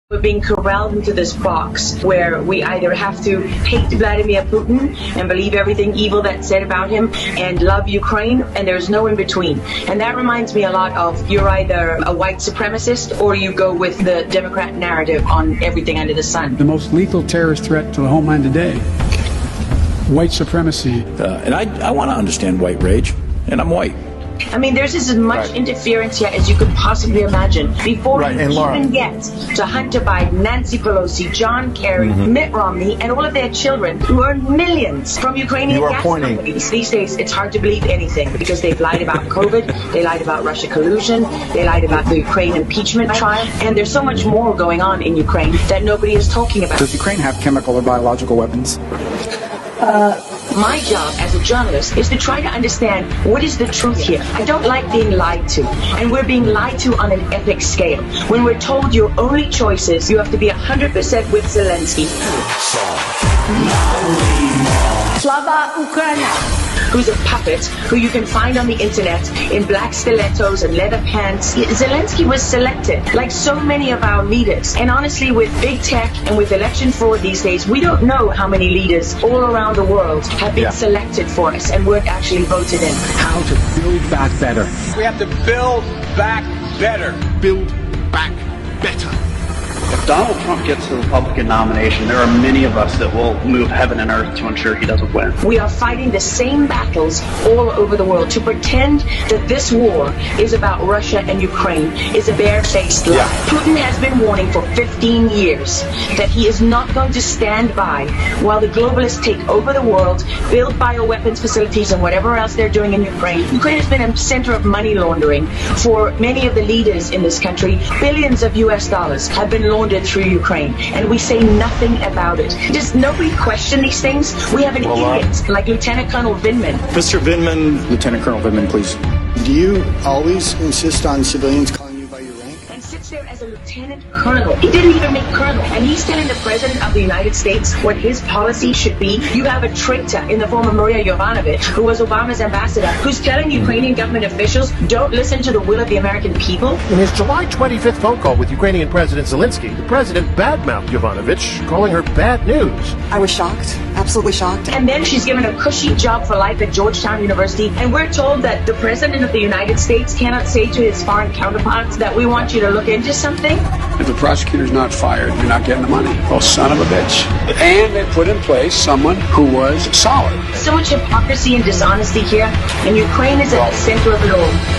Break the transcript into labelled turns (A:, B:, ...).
A: We're being corralled into this box where we either have to hate Vladimir Putin and believe everything evil that's said about him and love Ukraine, and there's no in between. And that reminds me a lot of you're either a white supremacist or you go with the Democrat narrative on everything under the sun.
B: The most lethal terrorist threat to the homeland today, white supremacy.
C: And I want to understand white rage, and I'm white.
A: I mean, there's as much interference here as you could possibly imagine. Before you even get to Hunter Biden, Nancy Pelosi, John Kerry, Mitt Romney, and all of their children who earn millions from Ukrainian gas companies. These days, it's hard to believe anything because they've lied about COVID, they lied about Russia collusion, they lied about the Ukraine impeachment trial, and there's so much more going on in Ukraine that nobody is talking about.
D: Does Ukraine have chemical or biological weapons?
A: My job as a journalist is to try to understand what is the truth here. I don't like being lied to, and we're being lied to on an epic scale. When we're told your only choice is you have to be 100% with Zelinski.
E: Slava Ukraina.
A: Who's a puppet, who you can find on the internet in black stilettos and leather pants. Zelensky was selected, like so many of our leaders. And honestly, with big tech and with election fraud these days, we don't know how many leaders all around the world have been selected for us and weren't actually voted in.
B: How to build back better.
F: We have to build back better.
G: Build back better.
H: If Donald Trump gets the Republican nomination, there are many of us that will move heaven and earth to ensure he doesn't win.
A: We are fighting the same battles all over the world. To pretend that this war is about Russia and Ukraine is a barefaced lie. Putin has been warning for 15 years that he is not going to stand by while the globalists take over the world, build bioweapons facilities and whatever else they're doing in Ukraine. Ukraine has been a center of money laundering for many of the leaders in this country. Billions of US dollars have been laundered through Ukraine, and we say nothing about it. Does nobody question these things? We have an idiot like Lieutenant Colonel Vindman.
C: Mr. Vindman.
D: Lieutenant Colonel Vindman, please.
G: Do you always insist on civilians calling you by your rank?
A: And sits there as a lieutenant colonel. He didn't even make colonel. And he's telling the president of the United States what his policy should be. You have a traitor in the form of Maria Yovanovitch, who was Obama's ambassador, who's telling Ukrainian government officials, don't listen to the will of the American people.
I: In his July 25th phone call with Ukrainian President Zelinski, the president badmouthed Yovanovitch, calling her bad news.
E: I was shocked, absolutely shocked.
A: And then she's given a cushy job for life at Georgetown University, and we're told that the president of the United States cannot say to his foreign counterparts that we want you to look into something.
B: If the prosecutor's not fired, you're not getting the money. Oh, son of a bitch. And they put in place someone who was solid.
A: So much hypocrisy and dishonesty here, and Ukraine is at the center of it all.